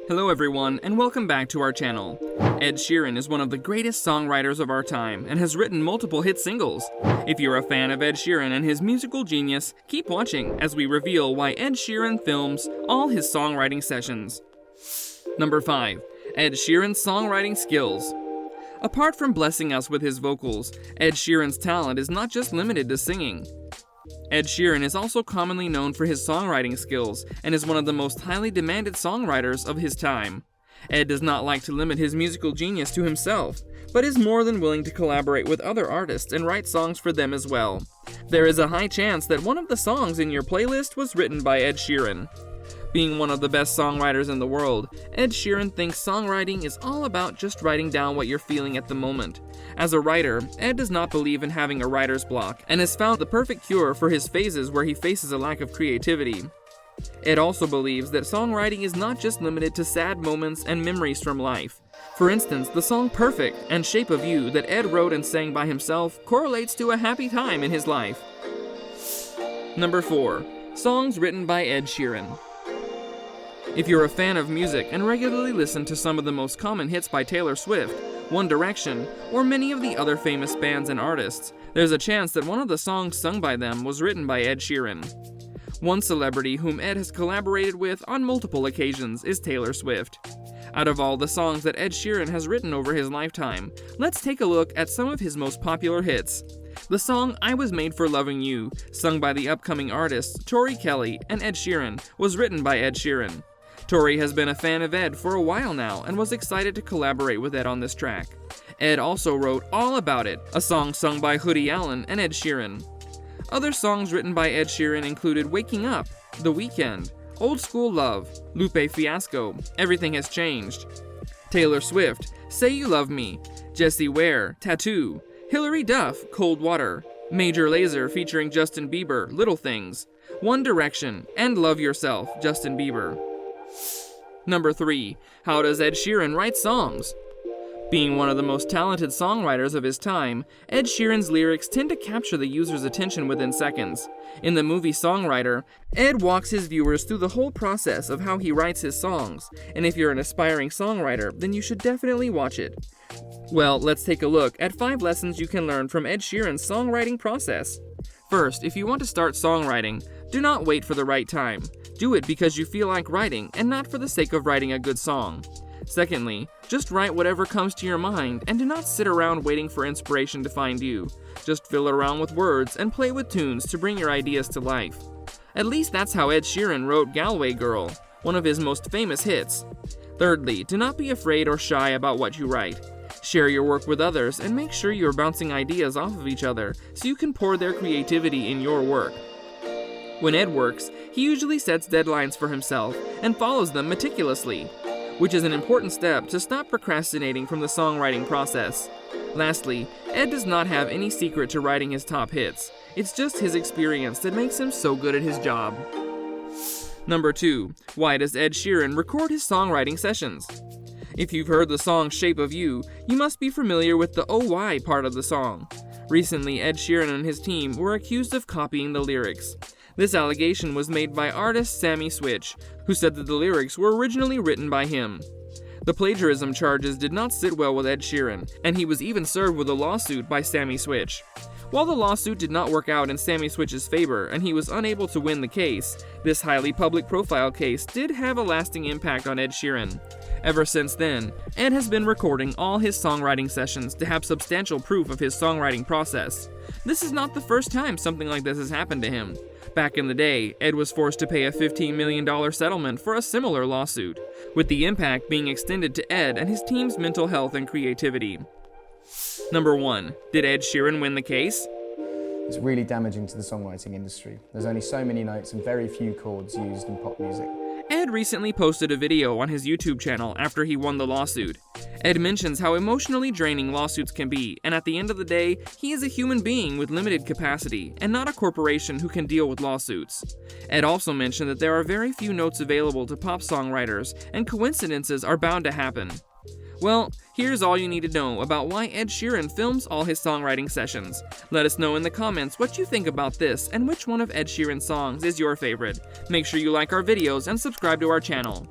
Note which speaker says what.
Speaker 1: Hello everyone, and welcome back to our channel. Ed Sheeran is one of the greatest songwriters of our time and has written multiple hit singles. If you're a fan of Ed Sheeran and his musical genius, keep watching as we reveal why Ed Sheeran films all his songwriting sessions. Number 5. Ed Sheeran's songwriting skills. Apart from blessing us with his vocals, Ed Sheeran's talent is not just limited to singing. Ed Sheeran is also commonly known for his songwriting skills and is one of the most highly demanded songwriters of his time. Ed does not like to limit his musical genius to himself, but is more than willing to collaborate with other artists and write songs for them as well. There is a high chance that one of the songs in your playlist was written by Ed Sheeran. Being one of the best songwriters in the world, Ed Sheeran thinks songwriting is all about just writing down what you're feeling at the moment. As a writer, Ed does not believe in having a writer's block, and has found the perfect cure for his phases where he faces a lack of creativity. Ed also believes that songwriting is not just limited to sad moments and memories from life. For instance, the song Perfect and Shape of You that Ed wrote and sang by himself correlates to a happy time in his life. Number 4. Songs written by Ed Sheeran. If you're a fan of music and regularly listen to some of the most common hits by Taylor Swift, One Direction, or many of the other famous bands and artists, there's a chance that one of the songs sung by them was written by Ed Sheeran. One celebrity whom Ed has collaborated with on multiple occasions is Taylor Swift. Out of all the songs that Ed Sheeran has written over his lifetime, let's take a look at some of his most popular hits. The song I Was Made for Loving You, sung by the upcoming artists Tori Kelly and Ed Sheeran, was written by Ed Sheeran. Tori has been a fan of Ed for a while now and was excited to collaborate with Ed on this track. Ed also wrote All About It, a song sung by Hoodie Allen and Ed Sheeran. Other songs written by Ed Sheeran included Waking Up, The Weekend, Old School Love, Lupe Fiasco, Everything Has Changed, Taylor Swift, Say You Love Me, Jessie Ware, Tattoo, Hilary Duff, Cold Water, Major Lazer featuring Justin Bieber, Little Things, One Direction, and Love Yourself, Justin Bieber. Number 3. How does Ed Sheeran write songs? Being one of the most talented songwriters of his time, Ed Sheeran's lyrics tend to capture the user's attention within seconds. In the movie Songwriting, Ed walks his viewers through the whole process of how he writes his songs, and if you're an aspiring songwriter, then you should definitely watch it. Well, let's take a look at 5 lessons you can learn from Ed Sheeran's songwriting process. First, if you want to start songwriting, do not wait for the right time. Do it because you feel like writing and not for the sake of writing a good song. Secondly, just write whatever comes to your mind and do not sit around waiting for inspiration to find you. Just fill around with words and play with tunes to bring your ideas to life. At least that's how Ed Sheeran wrote Galway Girl, one of his most famous hits. Thirdly, do not be afraid or shy about what you write. Share your work with others and make sure you're bouncing ideas off of each other so you can pour their creativity in your work. When Ed works, he usually sets deadlines for himself and follows them meticulously, which is an important step to stop procrastinating from the songwriting process. Lastly, Ed does not have any secret to writing his top hits. It's just his experience that makes him so good at his job. Number 2. Why does Ed Sheeran record his songwriting sessions? If you've heard the song Shape of You, you must be familiar with the "oh why" part of the song. Recently, Ed Sheeran and his team were accused of copying the lyrics. This allegation was made by artist Sammy Switch, who said that the lyrics were originally written by him. The plagiarism charges did not sit well with Ed Sheeran, and he was even served with a lawsuit by Sammy Switch. While the lawsuit did not work out in Sammy Switch's favor and he was unable to win the case, this highly public profile case did have a lasting impact on Ed Sheeran. Ever since then, Ed has been recording all his songwriting sessions to have substantial proof of his songwriting process. This is not the first time something like this has happened to him. Back in the day, Ed was forced to pay a $15 million settlement for a similar lawsuit, with the impact being extended to Ed and his team's mental health and creativity. Number 1. Did Ed Sheeran win the case?
Speaker 2: It's really damaging to the songwriting industry. There's only so many notes and very few chords used in pop music.
Speaker 1: Ed recently posted a video on his YouTube channel after he won the lawsuit. Ed mentions how emotionally draining lawsuits can be, and at the end of the day, he is a human being with limited capacity, and not a corporation who can deal with lawsuits. Ed also mentioned that there are very few notes available to pop songwriters, and coincidences are bound to happen. Well, here's all you need to know about why Ed Sheeran films all his songwriting sessions. Let us know in the comments what you think about this and which one of Ed Sheeran's songs is your favorite. Make sure you like our videos and subscribe to our channel.